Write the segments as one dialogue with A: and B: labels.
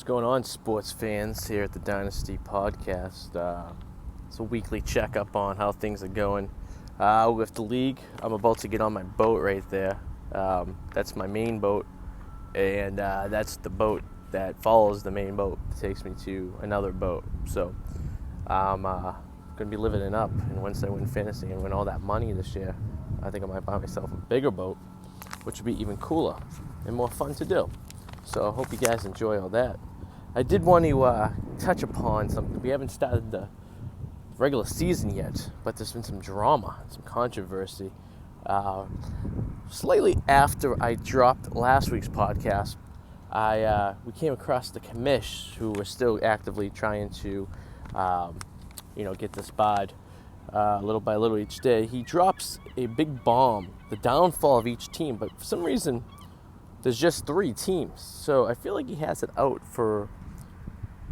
A: going on, sports fans here at the Dynasty podcast? It's a weekly checkup on how things are going with the league. I'm about to get on my boat right there. That's my main boat, and that's the boat that follows the main boat. It takes me to another boat. So I'm going to be living it up. And once I win fantasy and win all that money this year, I think I might buy myself a bigger boat, which would be even cooler and more fun to do. So I hope you guys enjoy all that. I did want to touch upon something. We haven't started the regular season yet, but there's been some drama, some controversy. Slightly after I dropped last week's podcast, we came across the commish, who were still actively trying to, get this barred little by little each day. He drops a big bomb, the downfall of each team, but for some reason, there's just 3 teams. So I feel like he has it out for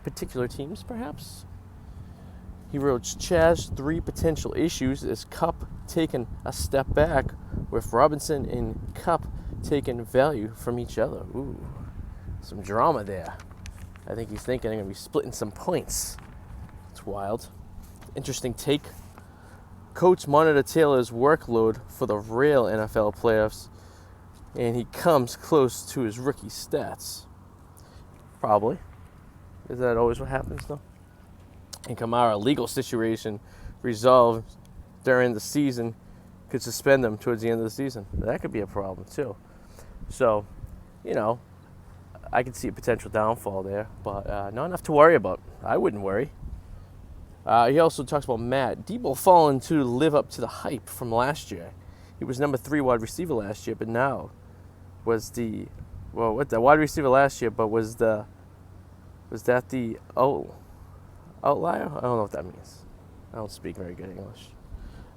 A: particular teams, perhaps. He wrote, Chaz, 3 potential issues is Cup taking a step back, with Robinson and Cup taking value from each other. Ooh, some drama there. I think he's thinking they're going to be splitting some points. It's wild. Interesting take. Coach monitor Taylor's workload for the real NFL playoffs, and he comes close to his rookie stats. Probably. Is that always what happens, though? And Kamara, legal situation resolved during the season, could suspend him towards the end of the season. That could be a problem, too. So, I could see a potential downfall there, but not enough to worry about. I wouldn't worry. He also talks about Matt. Debo falling to live up to the hype from last year. He was number 3 wide receiver last year, but now was the wide receiver last year, but was that the outlier? I don't know what that means. I don't speak very good English.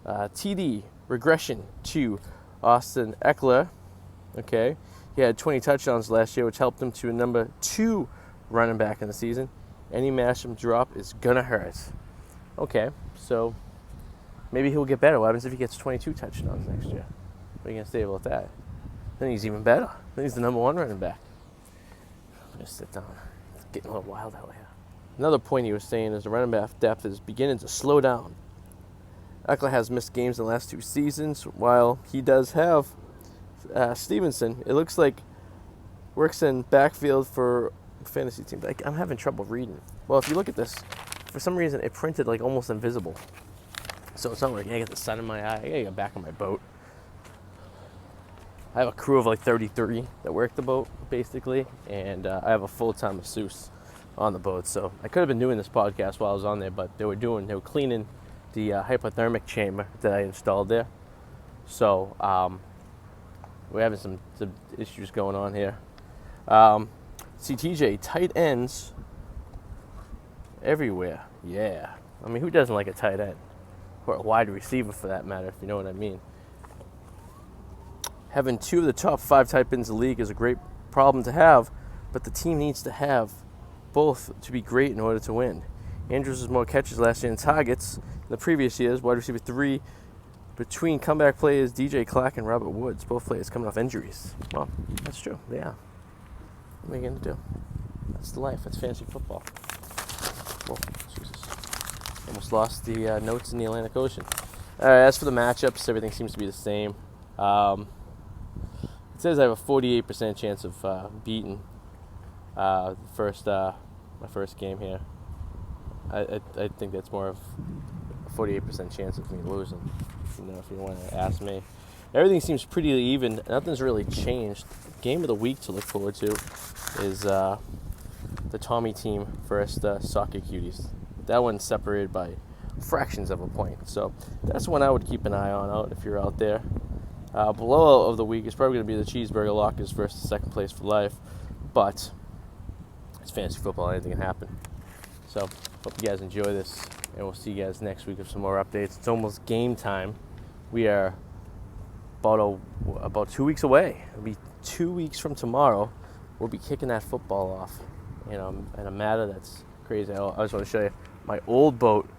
A: TD regression to Austin Ekeler. Okay, he had 20 touchdowns last year, which helped him to a number 2 running back in the season. Any mashup drop is gonna hurt. Okay, so maybe he'll get better. What happens if he gets 22 touchdowns next year? What are you gonna say about that? Then he's even better. Then he's the number 1 running back. I'm gonna sit down. It's getting a little wild out here. Another point he was saying is the running back depth is beginning to slow down. Ekeler has missed games in the last 2 seasons, while he does have Stevenson. It looks like works in backfield for fantasy teams. I'm having trouble reading. Well, if you look at this, for some reason it printed like almost invisible. So it's not working. I got the sun in my eye. I gotta get back on my boat. I have a crew of like 33 that work the boat, basically, and I have a full-time masseuse on the boat. So I could have been doing this podcast while I was on there, but they were cleaning the hypothermic chamber that I installed there. So we're having some issues going on here. TJ, tight ends everywhere. Yeah. I mean, who doesn't like a tight end? Or a wide receiver, for that matter, if you know what I mean. Having 2 of the top 5 tight ends in the league is a great problem to have, but the team needs to have both to be great in order to win. Andrews has more catches last year than targets in the previous years. Wide receiver 3 between comeback players DJ Clark and Robert Woods, both players coming off injuries. Well, that's true. Yeah. What are you going to do? That's the life. That's fantasy football. Whoa, Jesus. Almost lost the notes in the Atlantic Ocean. As for the matchups, everything seems to be the same. It says I have a 48% chance of beating my first game here. I think that's more of a 48% chance of me losing. If you want to ask me. Everything seems pretty even. Nothing's really changed. Game of the week to look forward to is the Tommy team versus the Soccer Cuties. That one's separated by fractions of a point. So that's one I would keep an eye on out if you're out there. Below of the week is probably going to be the Cheeseburger Lockers versus second place for life. But it's fantasy football. Anything can happen. So hope you guys enjoy this. And we'll see you guys next week with some more updates. It's almost game time. We are about 2 weeks away. It'll be 2 weeks from tomorrow. We'll be kicking that football off. In a matter that's crazy. I just want to show you my old boat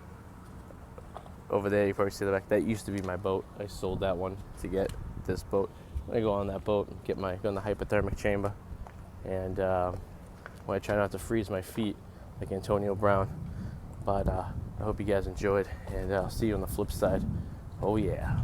A: over there. You probably see the back. That used to be my boat. I sold that one to get this boat. I'm going to go on that boat and go in the hypothermic chamber and when I try not to freeze my feet like Antonio Brown. But I hope you guys enjoyed, and I'll see you on the flip side. Oh yeah.